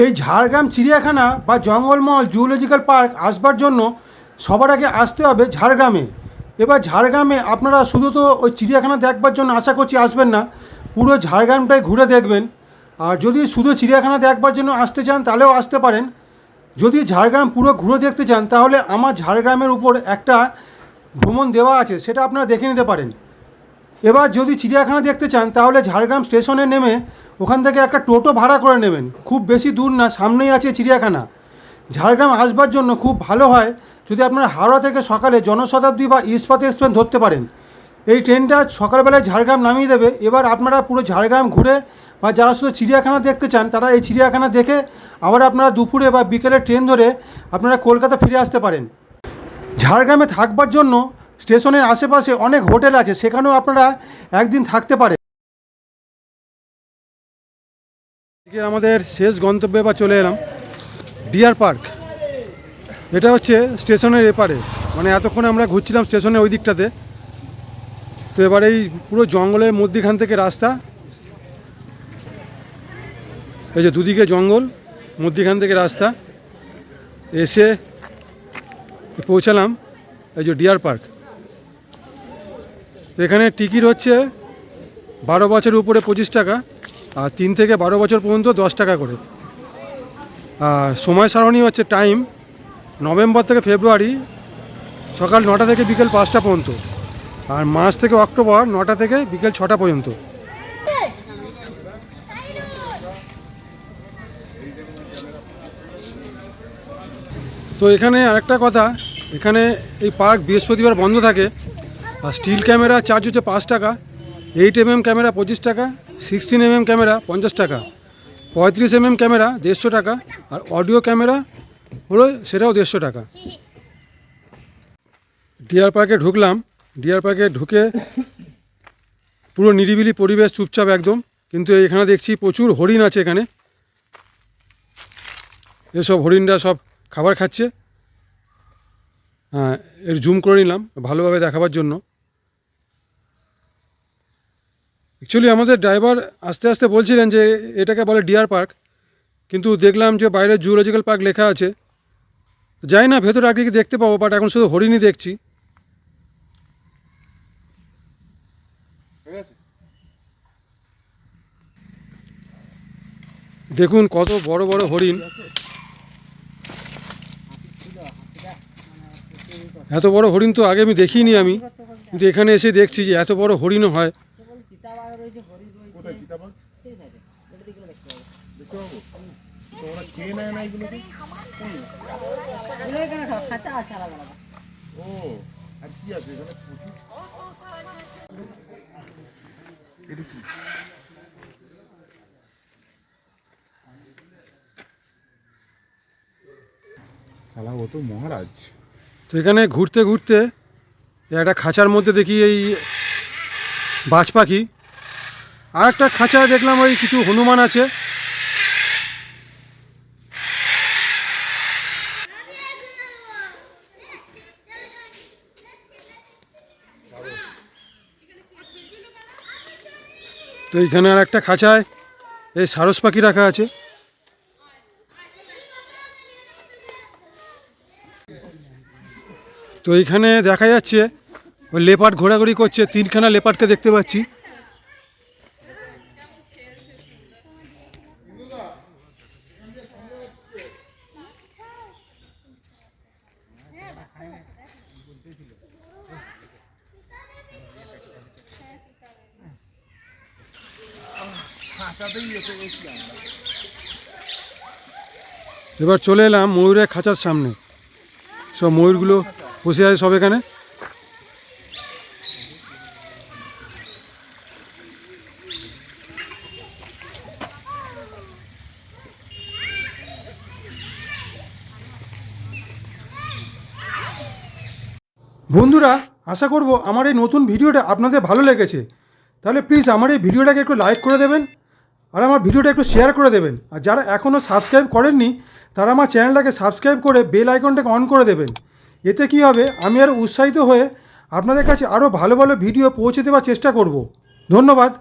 এই ঝাড়গ্রাম চিড়িয়াখানা বা জঙ্গলমহল জুওলজিক্যাল পার্ক আসবার জন্য সবার আগে আসতে হবে ঝাড়গ্রামে। এবার ঝাড়গ্রামে আপনারা শুধু তো ওই চিড়িয়াখানা দেখবার জন্য আশা করছি আসবেন না, পুরো ঝাড়গ্রামটাই ঘুরে দেখবেন। আর যদি শুধু চিড়িয়াখানা দেখবার জন্য আসতে চান তাহলেও আসতে পারেন। যদি ঝাড়গ্রাম পুরো ঘুরে দেখতে চান তাহলে আমার ঝাড়গ্রামের উপর একটা ভ্রমণ দেওয়া আছে, সেটা আপনারা দেখে নিতে পারেন। এবার যদি চিড়িয়াখানা দেখতে চান তাহলে ঝাড়গ্রাম স্টেশনে নেমে ওখান থেকে একটা টোটো ভাড়া করে নেবেন, খুব বেশি দূর না, সামনেই আছে চিড়িয়াখানা। ঝাড়গ্রাম আসবার জন্য খুব ভালো হয় যদি আপনারা হাওড়া থেকে সকালে জনশতাব্দী বা ইস্পাত এক্সপ্রেস ধরতে পারেন। এই ট্রেনটা সকালবেলায় ঝাড়গ্রাম নামিয়ে দেবে। এবার আপনারা পুরো ঝাড়গ্রাম ঘুরে বা যারা শুধু চিড়িয়াখানা দেখতে চান তারা এই চিড়িয়াখানা দেখে আবার আপনারা দুপুরে বা বিকেলে ট্রেন ধরে আপনারা কলকাতা ফিরে আসতে পারেন। ঝাড়গ্রামে থাকবার জন্য স্টেশনের আশেপাশে অনেক হোটেল আছে, সেখানেও আপনারা একদিন থাকতে পারেন। আমাদের শেষ গন্তব্যে বা চলে এলাম ডিয়ার পার্ক। এটা হচ্ছে স্টেশনের এপারে, মানে এতক্ষণে আমরা ঘুরছিলাম স্টেশনের ওই দিকটাতে। তো এবার এই পুরো জঙ্গলের মধ্যিখান থেকে রাস্তা, এই যে দুদিকে জঙ্গল, মধ্যিখান থেকে রাস্তা এসে পৌঁছালাম এই যে ডিয়ার পার্ক। এখানে টিকিট হচ্ছে 12 বছরের উপরে 25 টাকা, আর 3 থেকে 12 বছর পর্যন্ত 10 টাকা করে। আর সময় সারণী হচ্ছে টাইম নভেম্বর থেকে ফেব্রুয়ারি সকাল 9টা থেকে বিকেল 5টা পর্যন্ত, আর মার্চ থেকে অক্টোবর 9টা থেকে বিকেল 6টা পর্যন্ত। তো এখানে আরেকটা কথা, এখানে এই পার্ক বৃহস্পতিবার বন্ধ থাকে। আর স্টিল ক্যামেরা চার্জ হচ্ছে 5 টাকা, 8mm ক্যামেরা 25 টাকা, 16mm ক্যামেরা 50 টাকা, 35mm ক্যামেরা 150 টাকা, আর অডিও ক্যামেরা হলো সেটাও 150 টাকা। ডিয়ার পার্কে ঢুকলাম। ডিয়ার পার্কে ঢুকে পুরো নিরিবিলি পরিবেশ, চুপচাপ একদম। কিন্তু এখানে দেখছি প্রচুর হরিণ আছে এখানে। এসব হরিণরা সব খাবার খাচ্ছে। হ্যাঁ, এর জুম করে নিলাম ভালোভাবে দেখাবার জন্য। অ্যাকচুয়ালি আমাদের ড্রাইভার আস্তে আস্তে বলছিলেন যে এটাকে বলে ডিয়ার পার্ক, কিন্তু দেখলাম যে বাইরে জুওলজিক্যাল পার্ক লেখা আছে। যাই না ভেতরে আগে কি দেখতে পাবো, বাট এখন শুধু হরিণই দেখছি। দেখুন কত বড় বড় হরিণ। এত বড় হরিণ তো আগে আমি দেখিনি আমি, কিন্তু এখানে এসে দেখছি যে এত বড় হরিণও হয়। ও তো মহারাজ। তো এখানে ঘুরতে ঘুরতে একটা খাঁচার মধ্যে দেখি এই বাজ পাখি, আর একটা খাঁচা দেখলাম ওই কিছু হনুমান আছে। তো এইখানে আর একটা খাঁচায় এই সারস পাখি রাখা আছে। তো এইখানে দেখা যাচ্ছে ওই লেপার্ড ঘোরাঘুরি করছে, 3খানা লেপার্ডকে দেখতে পাচ্ছি। এবার চলে এলাম ময়ূরের খাঁচার সামনে। সব ময়ূরগুলো বসে আছে সব এখানে। বন্ধুরা, আশা করব আমার এই নতুন ভিডিওটা আপনাদের ভালো লেগেছে। তাহলে প্লিজ আমার এই ভিডিওটাকে একটু লাইক করে দেবেন, আর আমার ভিডিওটা একটু শেয়ার করে দেবেন। আর যারা এখনও সাবস্ক্রাইব করেননি তারা আমার চ্যানেলটাকে সাবস্ক্রাইব করে বেল আইকনটাকে অন করে দেবেন। এতে কী হবে, আমি আরও উৎসাহিত হয়ে আপনাদের কাছে আরও ভালো ভালো ভিডিও পৌঁছে দেওয়ার চেষ্টা করব। ধন্যবাদ।